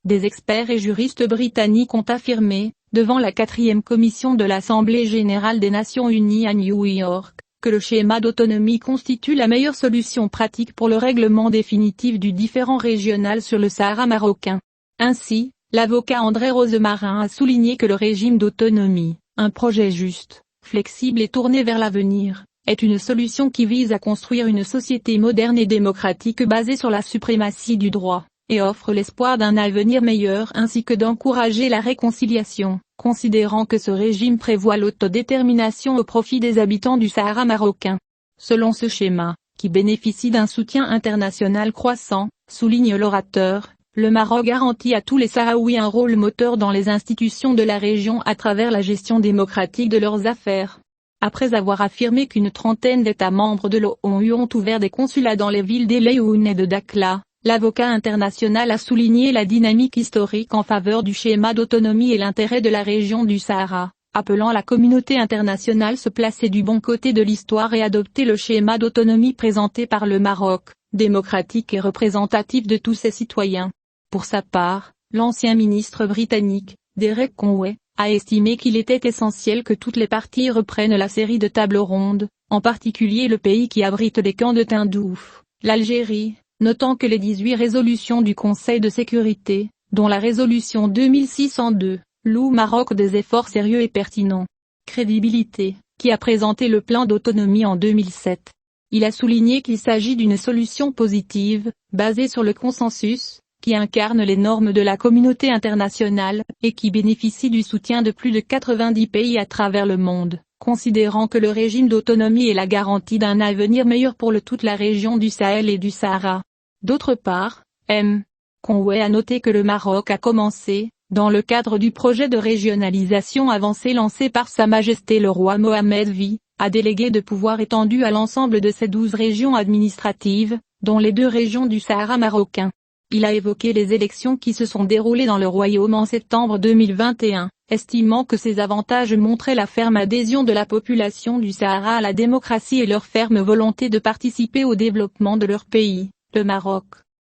Des experts et juristes britanniques ont affirmé, devant la 4e commission de l'Assemblée générale des Nations unies à New York, que le schéma d'autonomie constitue la meilleure solution pratique pour le règlement définitif du différend régional sur le Sahara marocain. Ainsi, l'avocat André Rosemarin a souligné que le régime d'autonomie, un projet juste, flexible et tourné vers l'avenir, est une solution qui vise à construire une société moderne et démocratique basée sur la suprématie du droit, et offre l'espoir d'un avenir meilleur ainsi que d'encourager la réconciliation, considérant que ce régime prévoit l'autodétermination au profit des habitants du Sahara marocain. Selon ce schéma, qui bénéficie d'un soutien international croissant, souligne l'orateur, le Maroc garantit à tous les Sahraouis un rôle moteur dans les institutions de la région à travers la gestion démocratique de leurs affaires. Après avoir affirmé qu'une trentaine d'États membres de l'ONU ont ouvert des consulats dans les villes d'El-Aoun et de Dakhla, l'avocat international a souligné la dynamique historique en faveur du schéma d'autonomie et l'intérêt de la région du Sahara, appelant la communauté internationale à se placer du bon côté de l'histoire et adopter le schéma d'autonomie présenté par le Maroc, démocratique et représentatif de tous ses citoyens. Pour sa part, l'ancien ministre britannique, Derek Conway, a estimé qu'il était essentiel que toutes les parties reprennent la série de tables rondes, en particulier le pays qui abrite les camps de Tindouf, l'Algérie, notant que les 18 résolutions du Conseil de sécurité, dont la résolution 2602, louent Maroc des efforts sérieux et pertinents. Crédibilité, qui a présenté le plan d'autonomie en 2007. Il a souligné qu'il s'agit d'une solution positive, basée sur le consensus, qui incarne les normes de la communauté internationale, et qui bénéficie du soutien de plus de 90 pays à travers le monde, considérant que le régime d'autonomie est la garantie d'un avenir meilleur pour toute la région du Sahel et du Sahara. D'autre part, M. Conway a noté que le Maroc a commencé, dans le cadre du projet de régionalisation avancé lancé par Sa Majesté le roi Mohammed V, à déléguer de pouvoir étendu à l'ensemble de ces 12 régions administratives, dont les 2 régions du Sahara marocain. Il a évoqué les élections qui se sont déroulées dans le royaume en septembre 2021, estimant que ces avantages montraient la ferme adhésion de la population du Sahara à la démocratie et leur ferme volonté de participer au développement de leur pays, le Maroc.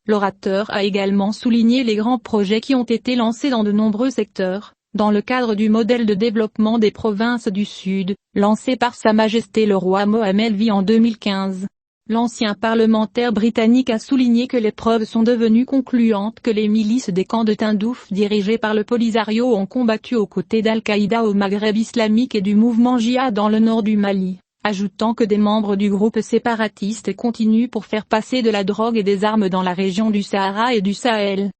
L'orateur a également souligné les grands projets qui ont été lancés dans de nombreux secteurs, dans le cadre du modèle de développement des provinces du Sud, lancé par Sa Majesté le roi Mohammed V en 2015. L'ancien parlementaire britannique a souligné que les preuves sont devenues concluantes que les milices des camps de Tindouf dirigées par le Polisario ont combattu aux côtés d'Al-Qaïda au Maghreb islamique et du mouvement Jihad dans le nord du Mali, ajoutant que des membres du groupe séparatiste continuent pour faire passer de la drogue et des armes dans la région du Sahara et du Sahel.